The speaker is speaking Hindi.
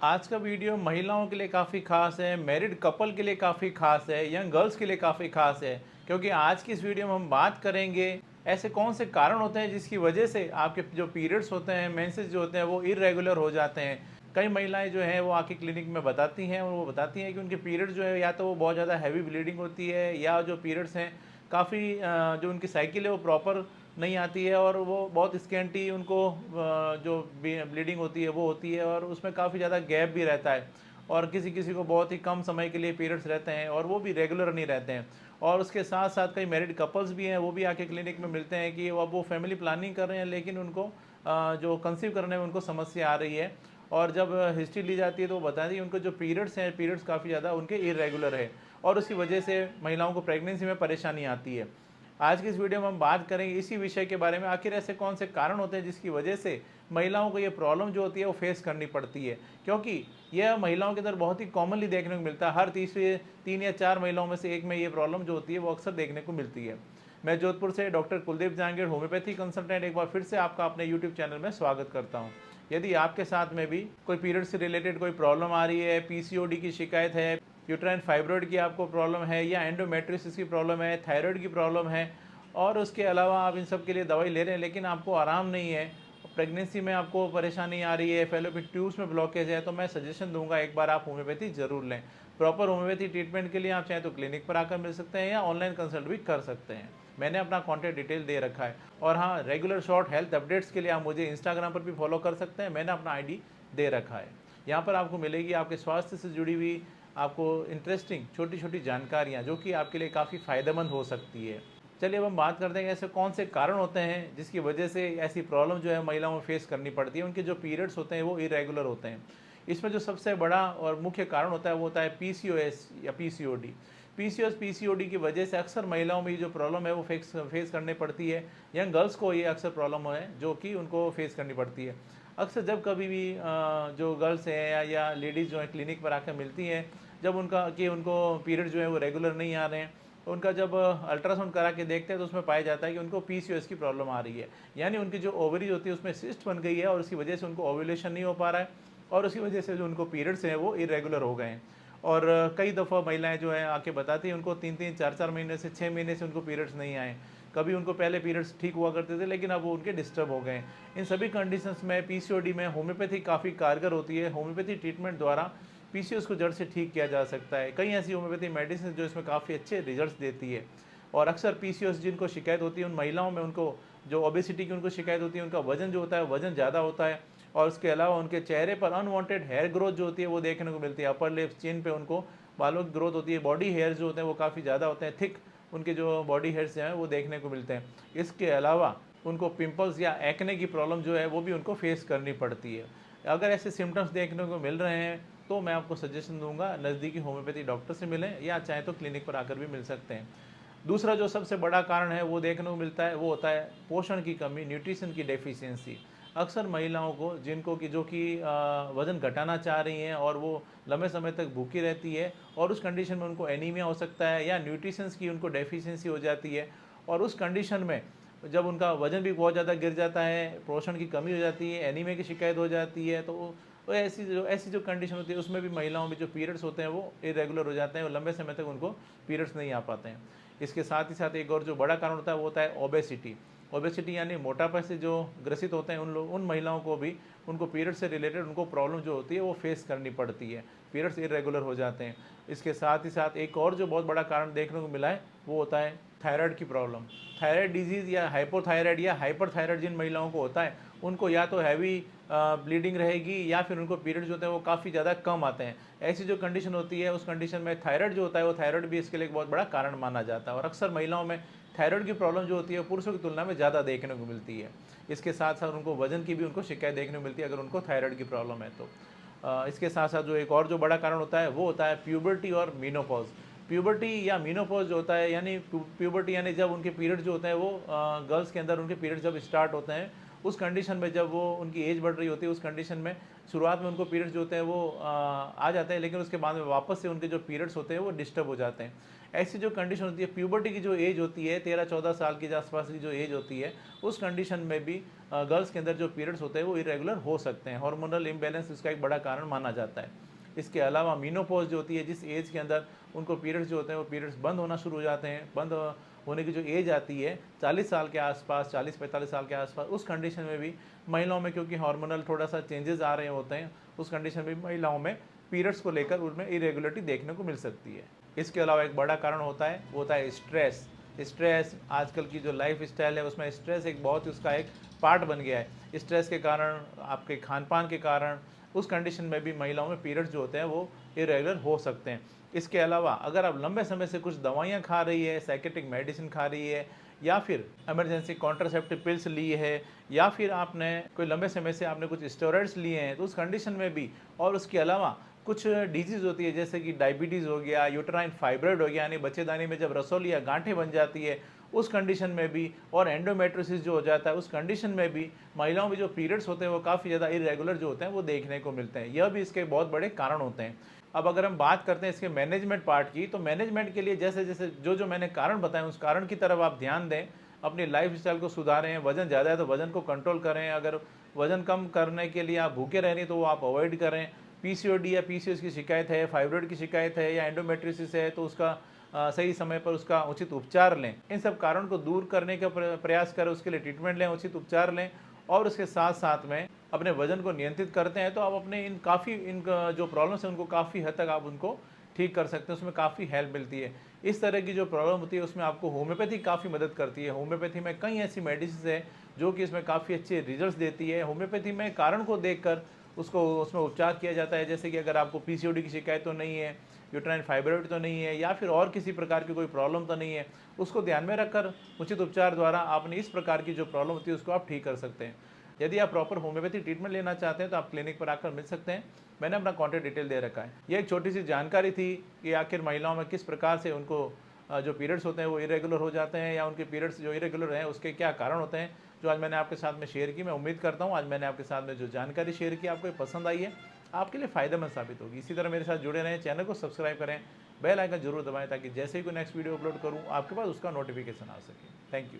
आज का वीडियो महिलाओं के लिए काफ़ी ख़ास है, मैरिड कपल के लिए काफ़ी ख़ास है, यंग गर्ल्स के लिए काफ़ी ख़ास है। क्योंकि आज की इस वीडियो में हम बात करेंगे ऐसे कौन से कारण होते हैं जिसकी वजह से आपके जो पीरियड्स होते हैं, मेंसेस जो होते हैं वो इर्रेगुलर हो जाते हैं। कई महिलाएं जो हैं वो आके क्लिनिक में बताती हैं और वो बताती हैं कि उनके पीरियड्स जो है या तो वो बहुत ज़्यादा हैवी ब्लीडिंग होती है या जो पीरियड्स हैं काफ़ी जो उनकी साइकिल है वो प्रॉपर नहीं आती है और वो बहुत स्कैंटी उनको जो ब्लीडिंग होती है वो होती है और उसमें काफ़ी ज़्यादा गैप भी रहता है और किसी किसी को बहुत ही कम समय के लिए पीरियड्स रहते हैं और वो भी रेगुलर नहीं रहते हैं। और उसके साथ साथ कई मैरिड कपल्स भी हैं, वो भी आके क्लिनिक में मिलते हैं कि अब वो फैमिली प्लानिंग कर रहे हैं लेकिन उनको जो कंसीव करने में उनको समस्या आ रही है। और जब हिस्ट्री ली जाती है तो वो बताती है उनको जो पीरियड्स हैं, पीरियड्स काफ़ी ज़्यादा उनके इरेगुलर है और उसकी वजह से महिलाओं को प्रेगनेंसी में परेशानी आती है। आज की इस वीडियो में हम बात करेंगे इसी विषय के बारे में, आखिर ऐसे कौन से कारण होते हैं जिसकी वजह से महिलाओं को ये प्रॉब्लम जो होती है वो फेस करनी पड़ती है। क्योंकि यह महिलाओं के अंदर बहुत ही कॉमनली देखने को मिलता है, हर तीसरी 3 या 4 महिलाओं में से एक में ये प्रॉब्लम जो होती है वो अक्सर देखने को मिलती है। मैं जोधपुर से doctor Kuldeep Jahangir, homeopathy consultant, एक बार फिर से आपका अपने यूट्यूब चैनल में स्वागत करता हूँ। यदि आपके साथ में भी कोई पीरियड से रिलेटेड कोई प्रॉब्लम आ रही है, पीसीओडी की शिकायत है, यूट्राइन फाइब्रॉइड की आपको प्रॉब्लम है या एंडोमेट्रियोसिस की प्रॉब्लम है, थायराइड की प्रॉब्लम है और उसके अलावा आप इन सब के लिए दवाई ले रहे हैं लेकिन आपको आराम नहीं है, प्रेगनेंसी में आपको परेशानी आ रही है, फेलोपियन ट्यूब्स में ब्लॉकेज है, तो मैं सजेशन दूंगा एक बार आप होम्योपैथी ज़रूर लें। प्रॉपर होम्योपैथी ट्रीटमेंट के लिए आप चाहें तो क्लिनिक पर आकर मिल सकते हैं या ऑनलाइन कंसल्ट भी कर सकते हैं। मैंने अपना कॉन्टैक्ट डिटेल दे रखा है। और हाँ, रेगुलर शॉर्ट हेल्थ अपडेट्स के लिए आप मुझे इंस्टाग्राम पर भी फॉलो कर सकते हैं, मैंने अपना आईडी दे रखा है। यहाँ पर आपको मिलेगी आपके स्वास्थ्य से जुड़ी हुई आपको इंटरेस्टिंग छोटी छोटी जानकारियाँ जो कि आपके लिए काफ़ी फ़ायदेमंद हो सकती है। चलिए अब हम बात करते हैं कि ऐसे कौन से कारण होते हैं जिसकी वजह से ऐसी प्रॉब्लम जो है महिलाओं में फेस करनी पड़ती है, उनके जो पीरियड्स होते हैं वो इरेगुलर होते हैं। इसमें जो सबसे बड़ा और मुख्य कारण होता है वो होता है पीसीओएस या पीसीओडी। पीसीओएस पीसीओडी की वजह से अक्सर महिलाओं में ये जो प्रॉब्लम है वो फेस करनी पड़ती है। यंग गर्ल्स को ये अक्सर प्रॉब्लम है जो कि उनको फेस करनी पड़ती है। अक्सर जब कभी भी जो गर्ल्स हैं या लेडीज़ जो है क्लिनिक पर आकर मिलती हैं, जब उनको पीरियड जो है वो रेगुलर नहीं आ रहे हैं, तो उनका जब अल्ट्रासाउंड करा के देखते हैं तो उसमें पाया जाता है कि उनको पीसीओएस की प्रॉब्लम आ रही है। यानी उनकी जो ओवरीज होती है उसमें सिस्ट बन गई है और उसकी वजह से उनको ओव्यूलेशन नहीं हो पा रहा है और उसकी वजह से जो उनको पीरियड्स हैं वो इरेगुलर हो गए हैं। और कई दफ़ा महिलाएं जो हैं आके बताती हैं उनको 3-3 4-4 महीने से 6 महीने से उनको पीरियड्स नहीं आए। कभी उनको पहले पीरियड्स ठीक हुआ करते थे लेकिन अब वो उनके डिस्टर्ब हो गए। इन सभी कंडीशंस में पीसीओडी में होम्योपैथी काफ़ी कारगर होती है। होम्योपैथी ट्रीटमेंट द्वारा पीसीओएस को जड़ से ठीक किया जा सकता है। कई ऐसी होम्योपैथी मेडिसिन जो इसमें काफ़ी अच्छे रिजल्ट्स देती है। और अक्सर पीसीओएस जिनको शिकायत होती है उन महिलाओं में, उनको जो ओबेसिटी की उनको शिकायत होती है, उनका वजन जो होता है वजन ज़्यादा होता है और उसके अलावा उनके चेहरे पर अनवांटेड हेयर ग्रोथ जो होती है वो देखने को मिलती है। अपर लिप्स, चिन पे उनको बालों की ग्रोथ होती है। बॉडी हेयर जो होते हैं वो काफ़ी ज़्यादा होते हैं, थिक उनके जो बॉडी हेयर्स हैं वो देखने को मिलते हैं। इसके अलावा उनको पिंपल्स या एक्ने की प्रॉब्लम जो है वो भी उनको फेस करनी पड़ती है। अगर ऐसे सिम्टम्स देखने को मिल रहे हैं तो मैं आपको सजेशन दूंगा नज़दीकी होम्योपैथी डॉक्टर से मिलें या चाहे तो क्लिनिक पर आकर भी मिल सकते हैं। दूसरा जो सबसे बड़ा कारण है वो देखने को मिलता है वो होता है पोषण की कमी, न्यूट्रिशन की डेफिशिएंसी। अक्सर महिलाओं को जिनको कि जो कि वज़न घटाना चाह रही हैं और वो लंबे समय तक भूखी रहती है और उस कंडीशन में उनको एनीमिया हो सकता है या न्यूट्रिशंस की उनको डेफिशिएंसी हो जाती है। और उस कंडीशन में जब उनका वज़न भी बहुत ज़्यादा गिर जाता है, पोषण की कमी हो जाती है, एनीमिया की शिकायत हो जाती है, तो ऐसी जो कंडीशन होती है उसमें भी महिलाओं में जो पीरियड्स होते हैं वो इरेगुलर हो जाते हैं और लंबे समय तक उनको पीरियड्स नहीं आ पाते हैं। इसके साथ ही साथ एक और जो बड़ा कारण होता है वो होता है ओबेसिटी। ओबेसिटी यानी मोटापा से जो ग्रसित होते हैं उन महिलाओं को भी उनको पीरियड से रिलेटेड उनको प्रॉब्लम जो होती है वो फेस करनी पड़ती है, पीरियड्स इरेगुलर हो जाते हैं। इसके साथ ही साथ एक और जो बहुत बड़ा कारण देखने को मिला है वो होता है थायराइड की प्रॉब्लम। थायराइड डिजीज़ या हाइपोथायराइड या हाइपरथायराइड जिन महिलाओं को होता है उनको या तो हैवी ब्लीडिंग रहेगी या फिर उनको पीरियड्स होते हैं वो काफ़ी ज़्यादा कम आते हैं। ऐसी जो कंडीशन होती है उस कंडीशन में थायराइड जो होता है वो थायराइड भी इसके लिए एक बहुत बड़ा कारण माना जाता है और अक्सर महिलाओं में थायराइड की प्रॉब्लम जो होती है पुरुषों की तुलना में ज़्यादा देखने को मिलती है। इसके साथ साथ उनको वजन की भी उनको शिकायत देखने को मिलती है अगर उनको थायराइड की प्रॉब्लम है तो। इसके साथ साथ जो एक और जो बड़ा कारण होता है वो होता है प्यूबर्टी और मीनोपॉज। प्यूबर्टी या मीनोपॉज जो होता है यानी प्यूबर्टी यानी जब उनके पीरियड जो होते हैं वो गर्ल्स के अंदर उनके पीरियड जब स्टार्ट होते हैं उस कंडीशन में जब वो उनकी एज बढ़ रही होती है उस कंडीशन में शुरुआत में उनको पीरियड्स जो होते हैं वो आ जाते हैं लेकिन उसके बाद में वापस से उनके जो पीरियड्स होते हैं वो डिस्टर्ब हो जाते हैं। ऐसी जो कंडीशन होती है प्यूबर्टी की जो एज होती है 13-14 साल की आसपास की जो एज होती है उस कंडीशन में भी गर्ल्स के अंदर जो पीरियड्स होते हैं वो इरेगुलर हो सकते हैं। हार्मोनल इम्बैलेंस इसका एक बड़ा कारण माना जाता है। इसके अलावा मीनोपॉज जो होती है, जिस एज के अंदर उनको पीरियड्स जो होते हैं वो पीरियड्स बंद होना शुरू हो जाते हैं, बंद होने की जो एज आती है 40 साल के आसपास, 40-45 साल के आसपास, उस कंडीशन में भी महिलाओं में, क्योंकि हार्मोनल थोड़ा सा चेंजेस आ रहे होते हैं, उस कंडीशन में महिलाओं में पीरियड्स को लेकर उनमें इरेगुलरिटी देखने को मिल सकती है। इसके अलावा एक बड़ा कारण होता है, वो होता है स्ट्रेस। स्ट्रेस, आजकल की जो लाइफ स्टाइल है उसमें स्ट्रेस एक बहुत ही उसका एक पार्ट बन गया है। स्ट्रेस के कारण, आपके खान पान के कारण, उस कंडीशन में भी महिलाओं में पीरियड्स जो होते हैं वो इरेगुलर हो सकते हैं। इसके अलावा अगर आप लंबे समय से कुछ दवाइयाँ खा रही है, साइकेट्रिक मेडिसिन खा रही है, या फिर इमरजेंसी कॉन्ट्रासेप्टिव पिल्स ली है, या फिर आपने कोई लंबे समय से आपने कुछ स्टेरॉइड्स लिए हैं, तो उस कंडीशन में भी, और उसके अलावा कुछ डिजीज़ होती है जैसे कि डायबिटीज़ हो गया, यूट्राइन फाइब्रॉइड हो गया, यानी बच्चेदानी में जब रसोली या गांठें बन जाती है, उस कंडीशन में भी, और एंडोमेट्रोसिस जो हो जाता है उस कंडीशन में भी महिलाओं में जो पीरियड्स होते हैं वो काफ़ी ज़्यादा इरेगुलर जो होते हैं वो देखने को मिलते हैं। यह भी इसके बहुत बड़े कारण होते हैं। अब अगर हम बात करते हैं इसके मैनेजमेंट पार्ट की, तो मैनेजमेंट के लिए जैसे जैसे जो मैंने कारण बताए उस कारण की तरफ आप ध्यान दें, अपनी लाइफ स्टाइल को सुधारें। वजन ज़्यादा है तो वजन को कंट्रोल करें, अगर वजन कम करने के लिए आप भूखे रह रही हैं तो वो आप अवॉइड करें। पीसीओडी या पीसीओएस की शिकायत है, फाइब्रॉइड की शिकायत है, या एंडोमेट्रियोसिस है, तो उसका सही समय पर उसका उचित उपचार लें। इन सब कारण को दूर करने का प्रयास करें, उसके लिए ट्रीटमेंट लें, उचित उपचार लें, और उसके साथ साथ में अपने वजन को नियंत्रित करते हैं तो आप अपने इन जो प्रॉब्लम्स हैं उनको काफ़ी हद तक आप उनको ठीक कर सकते हैं, उसमें काफ़ी हेल्प मिलती है। इस तरह की जो प्रॉब्लम होती है उसमें आपको होम्योपैथी काफ़ी मदद करती है। होम्योपैथी में कई ऐसी मेडिसिन है जो कि इसमें काफ़ी अच्छे रिजल्ट्स देती है। होम्योपैथी में कारण को देखकर उसको उसमें उपचार किया जाता है। जैसे कि अगर आपको पीसीओडी की शिकायत तो नहीं है, यूट्राइन फाइब्रॉइड तो नहीं है, या फिर और किसी प्रकार की कोई प्रॉब्लम तो नहीं है, उसको ध्यान में रखकर उचित उपचार द्वारा आपने इस प्रकार की जो प्रॉब्लम होती है उसको आप ठीक कर सकते हैं। यदि आप प्रॉपर होम्योपैथी ट्रीटमेंट लेना चाहते हैं तो आप क्लिनिक पर आकर मिल सकते हैं। मैंने अपना कॉन्टैक्ट डिटेल दे रखा है। ये एक छोटी सी जानकारी थी कि आखिर महिलाओं में किस प्रकार से उनको जो पीरियड्स होते हैं वो इरेगुलर हो जाते हैं, या उनके पीरियड्स जो इरेगुलर हैं उसके क्या कारण होते हैं, जो आज मैंने आपके साथ में शेयर की। मैं उम्मीद करता हूँ आज मैंने आपके साथ में जो जानकारी शेयर की आपको पसंद आई है, आपके लिए फ़ायदेमंद साबित होगी। इसी तरह मेरे साथ जुड़े रहें, चैनल को सब्सक्राइब करें, बेल आइकन जरूर दबाएं, ताकि जैसे ही कोई नेक्स्ट वीडियो अपलोड करूँ आपके पास उसका नोटिफिकेशन आ सके। Thank you.